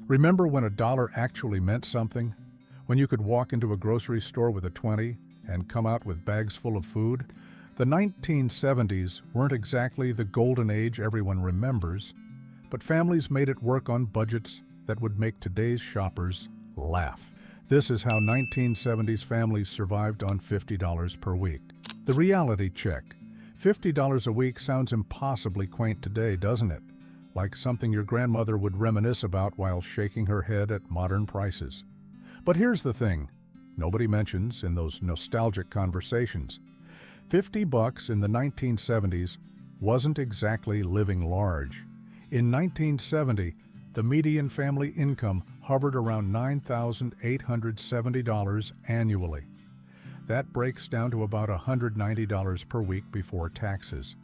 Remember when a dollar actually meant something? When you could walk into a grocery store with a 20 and come out with bags full of food? The 1970s weren't exactly the golden age everyone remembers, but families made it work on budgets that would make today's shoppers laugh. This is how 1970s families survived on $50 per week. The reality check. $50 a week sounds impossibly quaint today, doesn't it? Like something your grandmother would reminisce about while shaking her head at modern prices. But here's the thing nobody mentions in those nostalgic conversations. $50 in the 1970s wasn't exactly living large. In 1970, the median family income hovered around $9,870 annually. That breaks down to about $190 per week before taxes.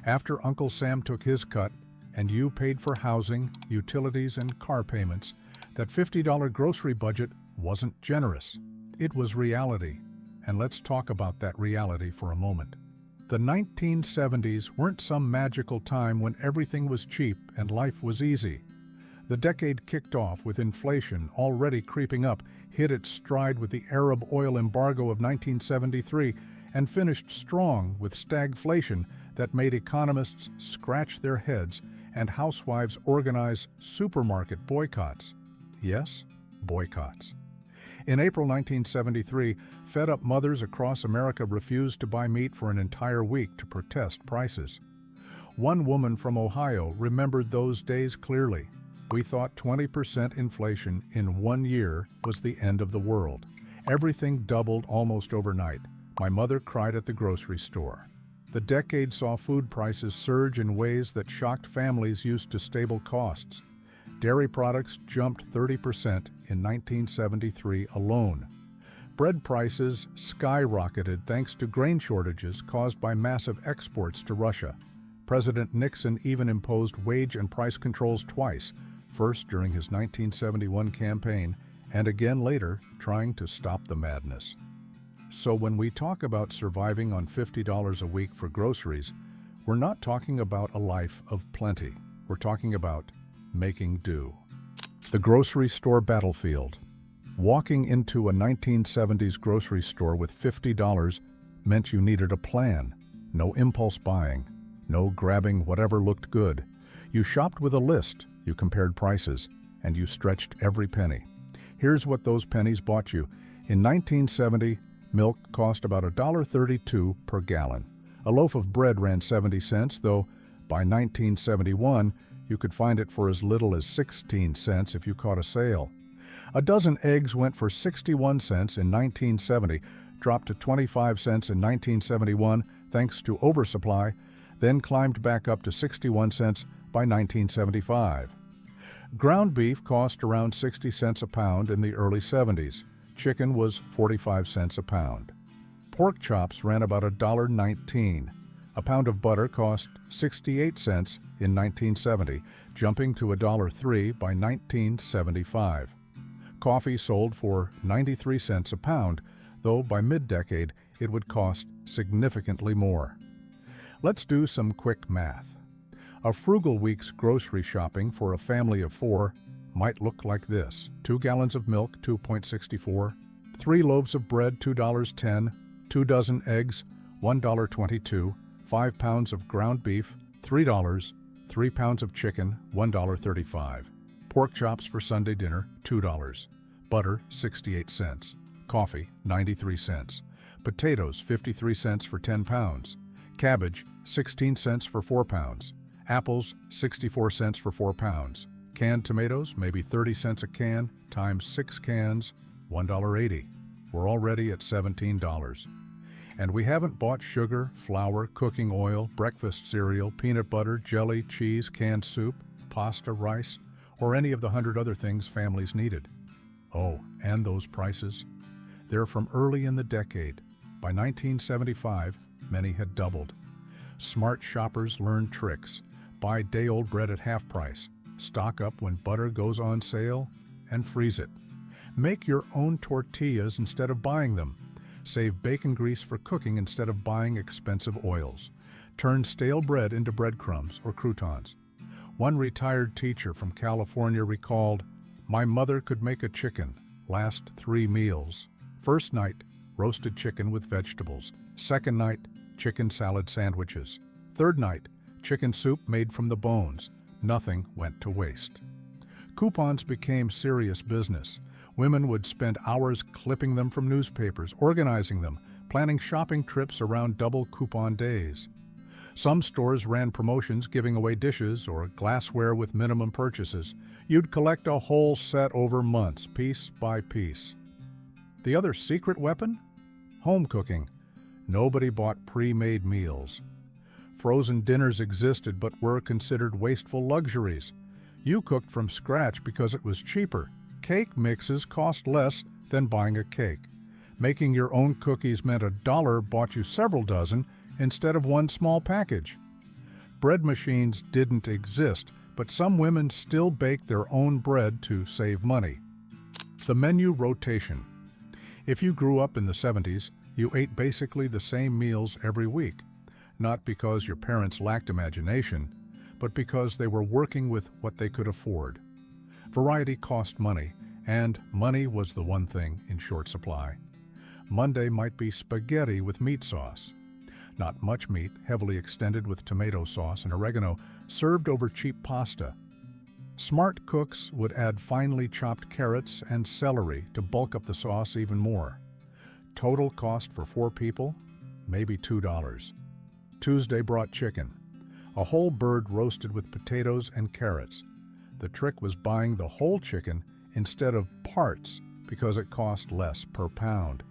After Uncle Sam took his cut and you paid for housing, utilities, and car payments, that $50 grocery budget wasn't generous. It was reality. And let's talk about that reality for a moment. The 1970s weren't some magical time when everything was cheap and life was easy. The decade kicked off with inflation already creeping up, hit its stride with the Arab oil embargo of 1973, and finished strong with stagflation that made economists scratch their heads and housewives organize supermarket boycotts. Yes, boycotts. In April 1973, fed-up mothers across America refused to buy meat for an entire week to protest prices. One woman from Ohio remembered those days clearly. We thought 20% inflation in 1 year was the end of the world. Everything doubled almost overnight. My mother cried at the grocery store. The decade saw food prices surge in ways that shocked families used to stable costs. Dairy products jumped 30% in 1973 alone. Bread prices skyrocketed thanks to grain shortages caused by massive exports to Russia. President Nixon even imposed wage and price controls twice, first during his 1971 campaign and again later trying to stop the madness. So when we talk about surviving on $50 a week for groceries, we're not talking about a life of plenty. We're talking about making do. The grocery store battlefield. Walking into a 1970s grocery store with $50 meant you needed a plan. No impulse buying. No grabbing whatever looked good. You shopped with a list, you compared prices, and you stretched every penny. Here's what those pennies bought you. In 1970, milk cost about $1.32 per gallon. A loaf of bread ran 70 cents, though by 1971, you could find it for as little as 16 cents if you caught a sale. A dozen eggs went for 61 cents in 1970, dropped to 25 cents in 1971 thanks to oversupply, then climbed back up to 61 cents by 1975. Ground beef cost around 60 cents a pound in the early 70s. Chicken was 45 cents a pound. Pork chops ran about $1.19. A pound of butter cost 68 cents in 1970, jumping to $1.03 by 1975. Coffee sold for 93 cents a pound, though by mid-decade it would cost significantly more. Let's do some quick math. A frugal week's grocery shopping for a family of 4 might look like this: 2 gallons of milk, $2.64, 3 loaves of bread, $2.10, 2 dozen eggs, $1.22, 5 pounds of ground beef, $3, 3 pounds of chicken, $1.35, pork chops for Sunday dinner, $2, butter, 68 cents, coffee, 93 cents, potatoes, 53 cents for 10 pounds, cabbage, 16 cents for 4 pounds, apples, 64 cents for 4 pounds, canned tomatoes, maybe 30 cents a can, times 6 cans, $1.80. We're already at $17. And we haven't bought sugar, flour, cooking oil, breakfast cereal, peanut butter, jelly, cheese, canned soup, pasta, rice, or any of the 100 other things families needed. Oh, and those prices. They're from early in the decade. By 1975, many had doubled. Smart shoppers learned tricks. Buy day-old bread at half price. Stock up when butter goes on sale, and freeze it. Make your own tortillas instead of buying them. Save bacon grease for cooking instead of buying expensive oils. Turn stale bread into breadcrumbs or croutons. One retired teacher from California recalled, My mother could make a chicken, last 3 meals. First night, roasted chicken with vegetables. Second night, chicken salad sandwiches. Third night, chicken soup made from the bones. Nothing went to waste. Coupons became serious business. Women would spend hours clipping them from newspapers, organizing them, planning shopping trips around double coupon days. Some stores ran promotions giving away dishes or glassware with minimum purchases. You'd collect a whole set over months, piece by piece. The other secret weapon? Home cooking. Nobody bought pre-made meals. Frozen dinners existed but were considered wasteful luxuries. You cooked from scratch because it was cheaper. Cake mixes cost less than buying a cake. Making your own cookies meant $1 bought you several dozen instead of one small package. Bread machines didn't exist, but some women still baked their own bread to save money. The menu rotation. If you grew up in the 70s, you ate basically the same meals every week, not because your parents lacked imagination, but because they were working with what they could afford. Variety cost money, and money was the one thing in short supply. Monday might be spaghetti with meat sauce. Not much meat, heavily extended with tomato sauce and oregano, served over cheap pasta. Smart cooks would add finely chopped carrots and celery to bulk up the sauce even more. Total cost for 4 people? Maybe $2. Tuesday brought chicken. A whole bird roasted with potatoes and carrots. The trick was buying the whole chicken instead of parts because it cost less per pound.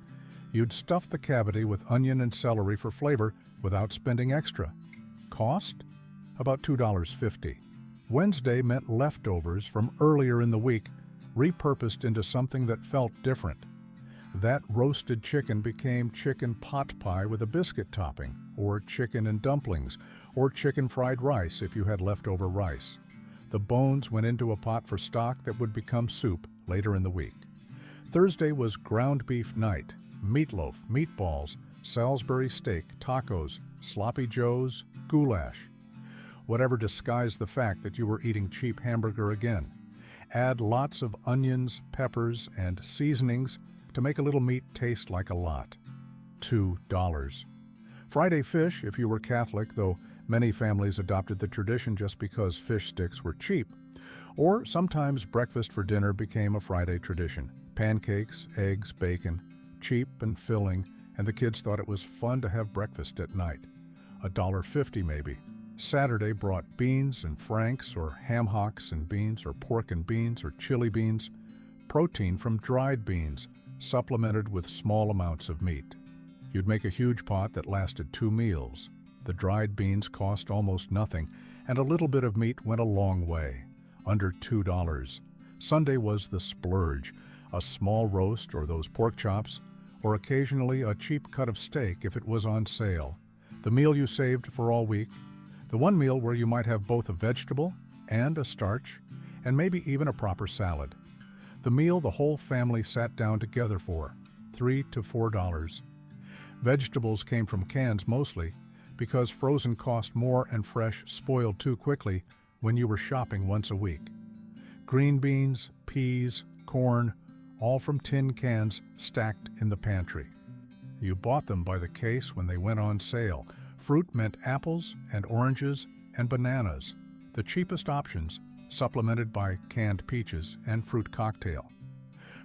You'd stuff the cavity with onion and celery for flavor without spending extra. Cost? About $2.50. Wednesday meant leftovers from earlier in the week, repurposed into something that felt different. That roasted chicken became chicken pot pie with a biscuit topping, or chicken and dumplings, or chicken fried rice if you had leftover rice. The bones went into a pot for stock that would become soup later in the week. Thursday was ground beef night. Meatloaf, meatballs, Salisbury steak, tacos, sloppy joes, goulash. Whatever disguised the fact that you were eating cheap hamburger again. Add lots of onions, peppers, and seasonings to make a little meat taste like a lot. $2. Friday fish if you were Catholic, though many families adopted the tradition just because fish sticks were cheap. Or sometimes breakfast for dinner became a Friday tradition. Pancakes, eggs, bacon, cheap and filling, and the kids thought it was fun to have breakfast at night. $1.50 maybe. Saturday brought beans and franks, or ham hocks and beans, or pork and beans, or chili beans. Protein from dried beans, supplemented with small amounts of meat. You'd make a huge pot that lasted 2 meals. The dried beans cost almost nothing, and a little bit of meat went a long way, under $2. Sunday was the splurge, a small roast or those pork chops, or occasionally a cheap cut of steak if it was on sale. The meal you saved for all week, the one meal where you might have both a vegetable and a starch, and maybe even a proper salad. The meal the whole family sat down together for, $3 to $4. Vegetables came from cans mostly, because frozen cost more and fresh spoiled too quickly when you were shopping once a week. Green beans, peas, corn, all from tin cans stacked in the pantry. You bought them by the case when they went on sale. Fruit meant apples and oranges and bananas, the cheapest options, supplemented by canned peaches and fruit cocktail.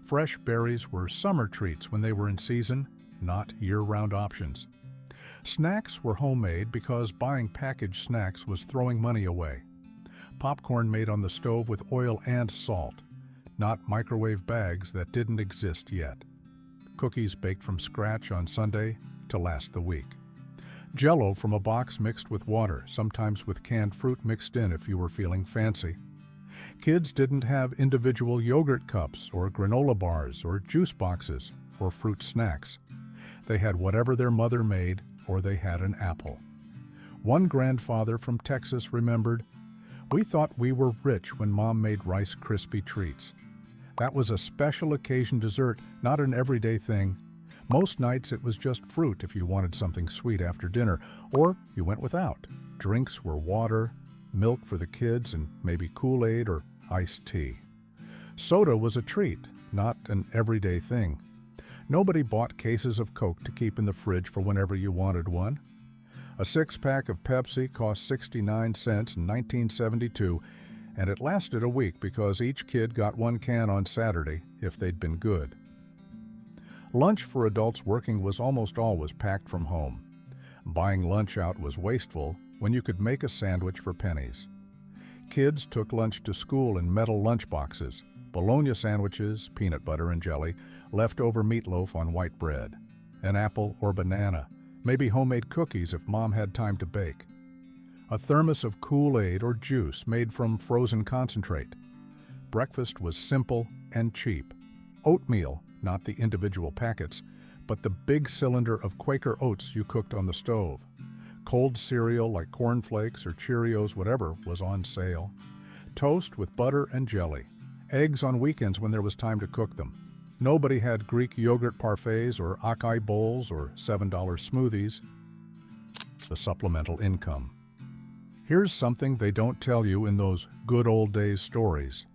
Fresh berries were summer treats when they were in season, not year-round options. Snacks were homemade because buying packaged snacks was throwing money away. Popcorn made on the stove with oil and salt, not microwave bags that didn't exist yet. Cookies baked from scratch on Sunday to last the week. Jell-O from a box mixed with water, sometimes with canned fruit mixed in if you were feeling fancy. Kids didn't have individual yogurt cups or granola bars or juice boxes or fruit snacks. They had whatever their mother made, or they had an apple. One grandfather from Texas remembered, "We thought we were rich when Mom made Rice Krispie treats. That was a special occasion dessert, not an everyday thing. Most nights it was just fruit if you wanted something sweet after dinner, or you went without. Drinks were water, milk for the kids, and maybe Kool-Aid or iced tea." Soda was a treat, not an everyday thing. Nobody bought cases of Coke to keep in the fridge for whenever you wanted one. A six-pack of Pepsi cost 69 cents in 1972, and it lasted a week because each kid got one can on Saturday if they'd been good. Lunch for adults working was almost always packed from home. Buying lunch out was wasteful when you could make a sandwich for pennies. Kids took lunch to school in metal lunch boxes, bologna sandwiches, peanut butter and jelly, leftover meatloaf on white bread, an apple or banana, maybe homemade cookies if mom had time to bake, a thermos of Kool-Aid or juice made from frozen concentrate. Breakfast was simple and cheap. Oatmeal, not the individual packets, but the big cylinder of Quaker oats you cooked on the stove. Cold cereal like Corn Flakes or Cheerios, whatever, was on sale. Toast with butter and jelly. Eggs on weekends when there was time to cook them. Nobody had Greek yogurt parfaits or acai bowls or $7 smoothies. The supplemental income. Here's something they don't tell you in those good old days stories.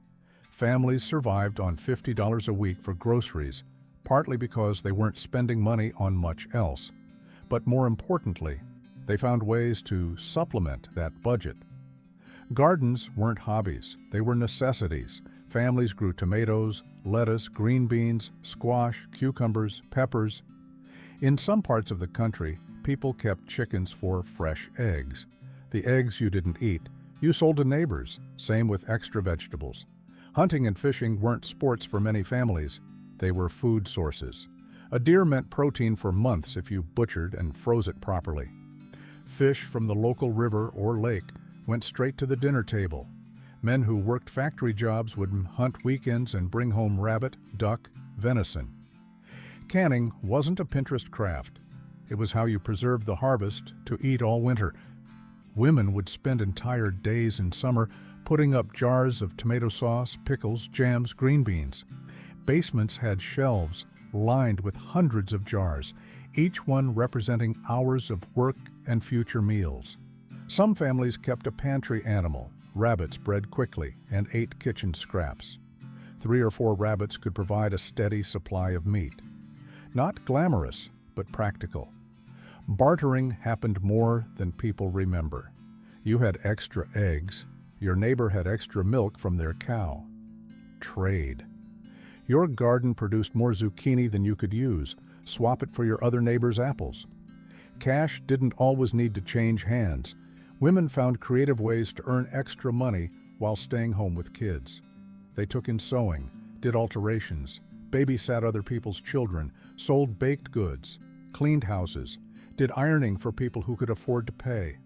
Families survived on $50 a week for groceries, partly because they weren't spending money on much else. But more importantly, they found ways to supplement that budget. Gardens weren't hobbies, they were necessities. Families grew tomatoes, lettuce, green beans, squash, cucumbers, peppers. In some parts of the country, people kept chickens for fresh eggs. The eggs you didn't eat, you sold to neighbors, same with extra vegetables. Hunting and fishing weren't sports for many families, they were food sources. A deer meant protein for months if you butchered and froze it properly. Fish from the local river or lake went straight to the dinner table. Men who worked factory jobs would hunt weekends and bring home rabbit, duck, venison. Canning wasn't a Pinterest craft. It was how you preserved the harvest to eat all winter. Women would spend entire days in summer putting up jars of tomato sauce, pickles, jams, green beans. Basements had shelves lined with hundreds of jars, each one representing hours of work and future meals. Some families kept a pantry animal. Rabbits bred quickly and ate kitchen scraps. 3 or 4 rabbits could provide a steady supply of meat. Not glamorous, but practical. Bartering happened more than people remember. You had extra eggs. Your neighbor had extra milk from their cow. Trade. Your garden produced more zucchini than you could use. Swap it for your other neighbor's apples. Cash didn't always need to change hands. Women found creative ways to earn extra money while staying home with kids. They took in sewing, did alterations, babysat other people's children, sold baked goods, cleaned houses, did ironing for people who could afford to pay.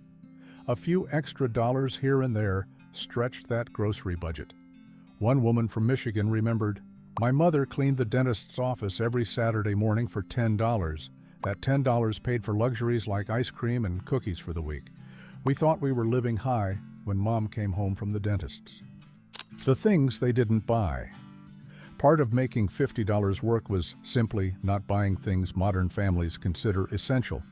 A few extra dollars here and there stretched that grocery budget. One woman from Michigan remembered, "My mother cleaned the dentist's office every Saturday morning for $10. That $10 paid for luxuries like ice cream and cookies for the week. We thought we were living high when Mom came home from the dentist's." The things they didn't buy. Part of making $50 work was simply not buying things modern families consider essential.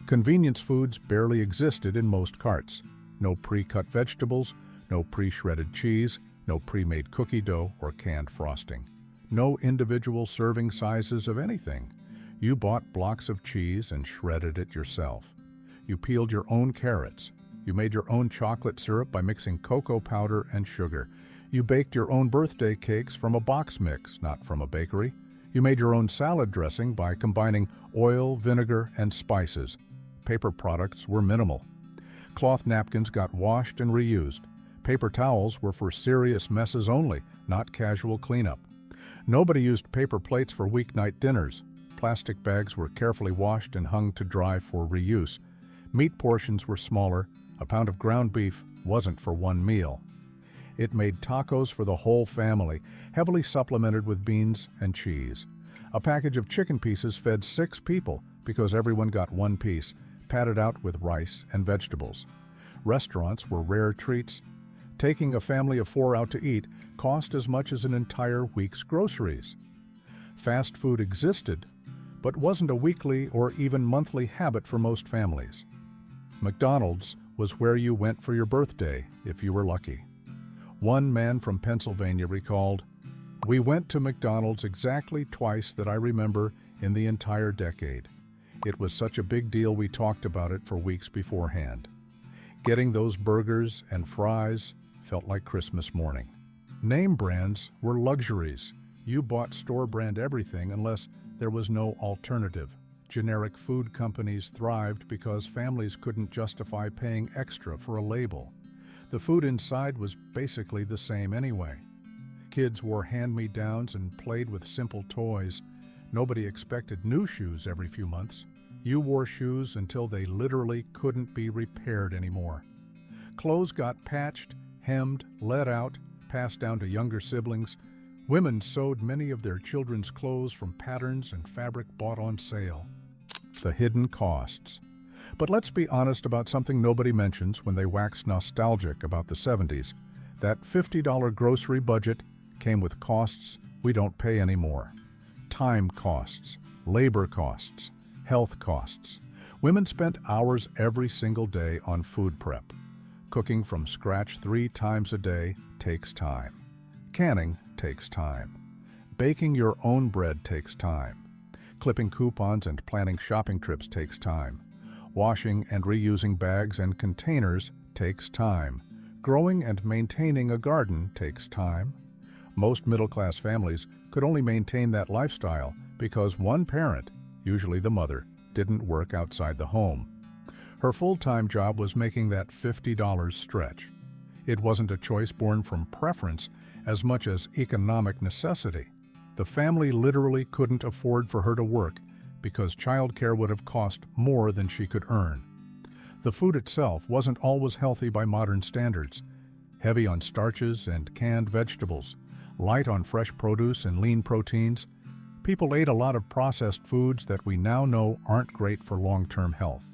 Convenience foods barely existed in most carts. No pre-cut vegetables, no pre-shredded cheese, no pre-made cookie dough or canned frosting. No individual serving sizes of anything. You bought blocks of cheese and shredded it yourself. You peeled your own carrots. You made your own chocolate syrup by mixing cocoa powder and sugar. You baked your own birthday cakes from a box mix, not from a bakery. You made your own salad dressing by combining oil, vinegar, and spices. Paper products were minimal. Cloth napkins got washed and reused. Paper towels were for serious messes only, not casual cleanup. Nobody used paper plates for weeknight dinners. Plastic bags were carefully washed and hung to dry for reuse. Meat portions were smaller. A pound of ground beef wasn't for one meal. It made tacos for the whole family, heavily supplemented with beans and cheese. A package of chicken pieces fed 6 people because everyone got one piece, patted out with rice and vegetables. Restaurants were rare treats. Taking a family of 4 out to eat cost as much as an entire week's groceries. Fast food existed, but wasn't a weekly or even monthly habit for most families. McDonald's was where you went for your birthday, if you were lucky. One man from Pennsylvania recalled, We went to McDonald's exactly twice that I remember in the entire decade. It was such a big deal we talked about it for weeks beforehand. Getting those burgers and fries felt like Christmas morning. Name brands were luxuries. You bought store brand everything unless there was no alternative. Generic food companies thrived because families couldn't justify paying extra for a label. The food inside was basically the same anyway. Kids wore hand-me-downs and played with simple toys. Nobody expected new shoes every few months. You wore shoes until they literally couldn't be repaired anymore. Clothes got patched, hemmed, let out, passed down to younger siblings. Women sewed many of their children's clothes from patterns and fabric bought on sale. The hidden costs. But let's be honest about something nobody mentions when they wax nostalgic about the 70s. That $50 grocery budget came with costs we don't pay anymore. Time costs, labor costs, health costs. Women spent hours every single day on food prep. Cooking from scratch 3 times a day takes time. Canning takes time. Baking your own bread takes time. Clipping coupons and planning shopping trips takes time. Washing and reusing bags and containers takes time. Growing and maintaining a garden takes time. Most middle-class families could only maintain that lifestyle because one parent, usually the mother, didn't work outside the home. Her full-time job was making that $50 stretch. It wasn't a choice born from preference as much as economic necessity. The family literally couldn't afford for her to work because childcare would have cost more than she could earn. The food itself wasn't always healthy by modern standards. Heavy on starches and canned vegetables, light on fresh produce and lean proteins. People ate a lot of processed foods that we now know aren't great for long-term health.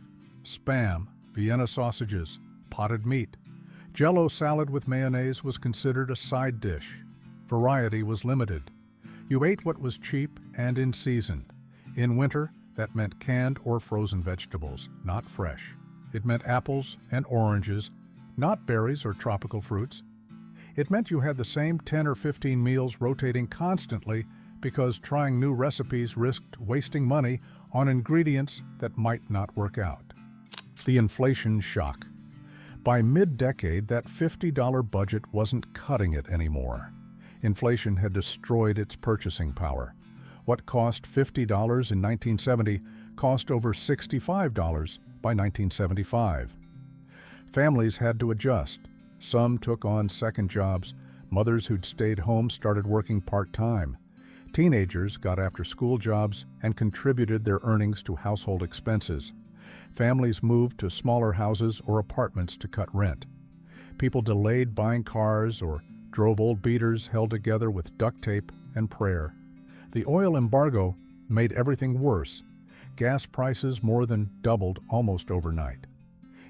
Spam, Vienna sausages, potted meat. Jell-O salad with mayonnaise was considered a side dish. Variety was limited. You ate what was cheap and in season. In winter, that meant canned or frozen vegetables, not fresh. It meant apples and oranges, not berries or tropical fruits. It meant you had the same 10 or 15 meals rotating constantly because trying new recipes risked wasting money on ingredients that might not work out. The inflation shock. By mid-decade, that $50 budget wasn't cutting it anymore. Inflation had destroyed its purchasing power. What cost $50 in 1970 cost over $65 by 1975. Families had to adjust. Some took on second jobs. Mothers who'd stayed home started working part-time. Teenagers got after-school jobs and contributed their earnings to household expenses. Families moved to smaller houses or apartments to cut rent. People delayed buying cars or drove old beaters held together with duct tape and prayer. The oil embargo made everything worse. Gas prices more than doubled almost overnight.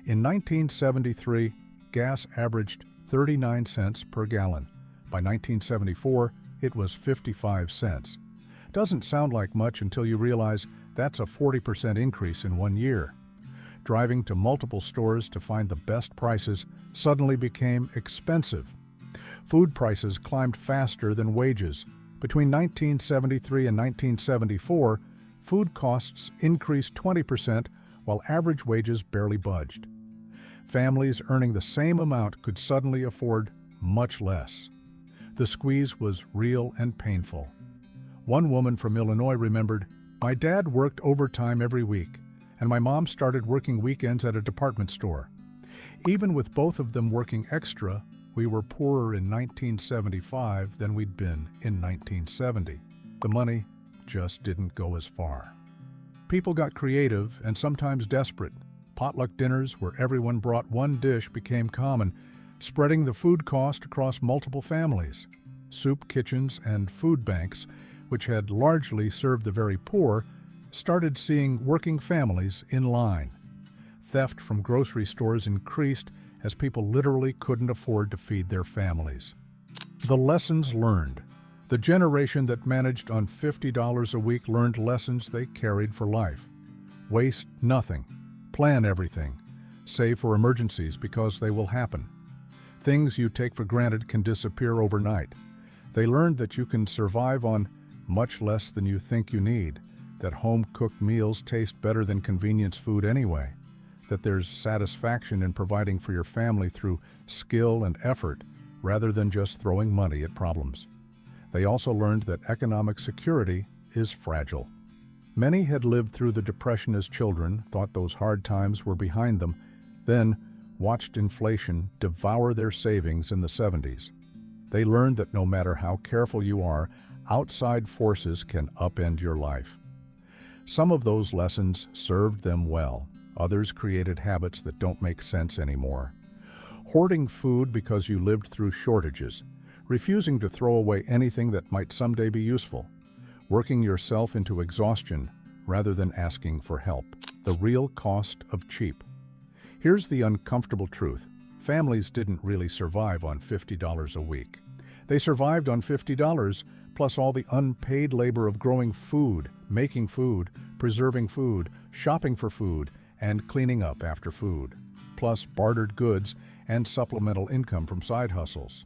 In 1973, gas averaged 39 cents per gallon. By 1974, it was 55 cents. Doesn't sound like much until you realize that's a 40% increase in 1 year. Driving to multiple stores to find the best prices suddenly became expensive. Food prices climbed faster than wages. Between 1973 and 1974, food costs increased 20% while average wages barely budged. Families earning the same amount could suddenly afford much less. The squeeze was real and painful. One woman from Illinois remembered, "My dad worked overtime every week, and my mom started working weekends at a department store. Even with both of them working extra, we were poorer in 1975 than we'd been in 1970. The money just didn't go as far." People got creative and sometimes desperate. Potluck dinners where everyone brought one dish became common, spreading the food cost across multiple families. Soup kitchens and food banks, which had largely served the very poor, started seeing working families in line. Theft from grocery stores increased as people literally couldn't afford to feed their families. The lessons learned. The generation that managed on $50 a week learned lessons they carried for life. Waste nothing. Plan everything. Save for emergencies because they will happen. Things you take for granted can disappear overnight. They learned that you can survive on much less than you think you need, that home-cooked meals taste better than convenience food anyway, that there's satisfaction in providing for your family through skill and effort rather than just throwing money at problems. They also learned that economic security is fragile. Many had lived through the Depression as children, thought those hard times were behind them, then watched inflation devour their savings in the 70s. They learned that no matter how careful you are, outside forces can upend your life. Some of those lessons served them well. Others created habits that don't make sense anymore. Hoarding food because you lived through shortages, refusing to throw away anything that might someday be useful, working yourself into exhaustion rather than asking for help. The real cost of cheap. Here's the uncomfortable truth. Families didn't really survive on $50 a week. They survived on $50 plus all the unpaid labor of growing food, making food, preserving food, shopping for food, and cleaning up after food, plus bartered goods and supplemental income from side hustles.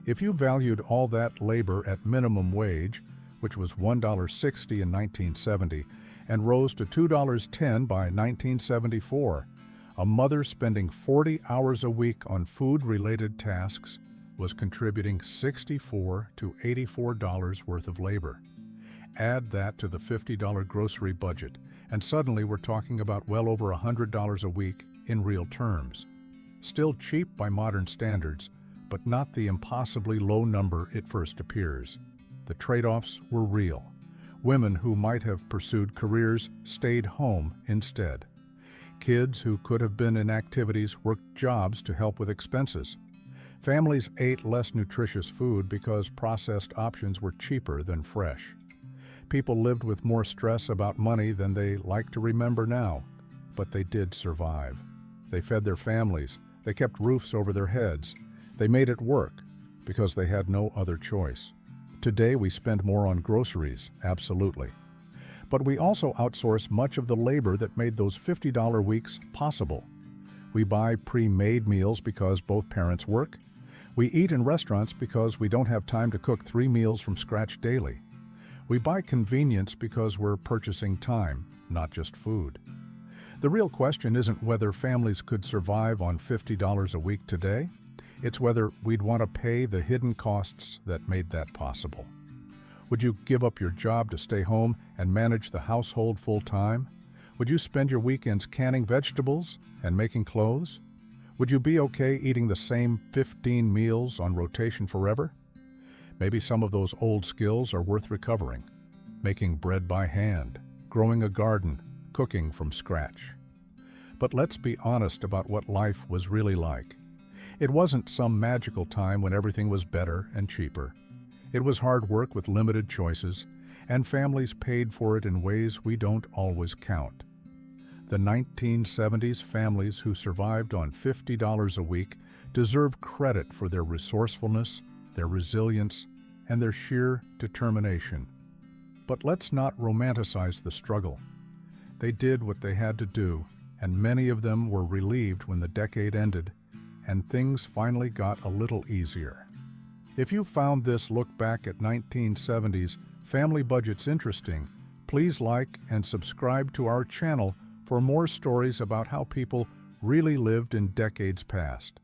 If you valued all that labor at minimum wage, which was $1.60 in 1970 and rose to $2.10 by 1974, a mother spending 40 hours a week on food-related tasks was contributing $64 to $84 worth of labor. Add that to the $50 grocery budget, and suddenly we're talking about well over $100 a week in real terms. Still cheap by modern standards, but not the impossibly low number it first appears. The trade-offs were real. Women who might have pursued careers stayed home instead. Kids who could have been in activities worked jobs to help with expenses. Families ate less nutritious food because processed options were cheaper than fresh. People lived with more stress about money than they like to remember now, but they did survive. They fed their families, they kept roofs over their heads, they made it work because they had no other choice. Today we spend more on groceries, absolutely. But we also outsource much of the labor that made those $50 weeks possible. We buy pre-made meals because both parents work. We eat in restaurants because we don't have time to cook 3 meals from scratch daily. We buy convenience because we're purchasing time, not just food. The real question isn't whether families could survive on $50 a week today. It's whether we'd want to pay the hidden costs that made that possible. Would you give up your job to stay home and manage the household full-time? Would you spend your weekends canning vegetables and making clothes? Would you be okay eating the same 15 meals on rotation forever? Maybe some of those old skills are worth recovering. Making bread by hand, growing a garden, cooking from scratch. But let's be honest about what life was really like. It wasn't some magical time when everything was better and cheaper. It was hard work with limited choices, and families paid for it in ways we don't always count. The 1970s families who survived on $50 a week deserve credit for their resourcefulness, their resilience, and their sheer determination. But let's not romanticize the struggle. They did what they had to do, and many of them were relieved when the decade ended and things finally got a little easier. If you found this look back at 1970s family budgets interesting, please like and subscribe to our channel for more stories about how people really lived in decades past.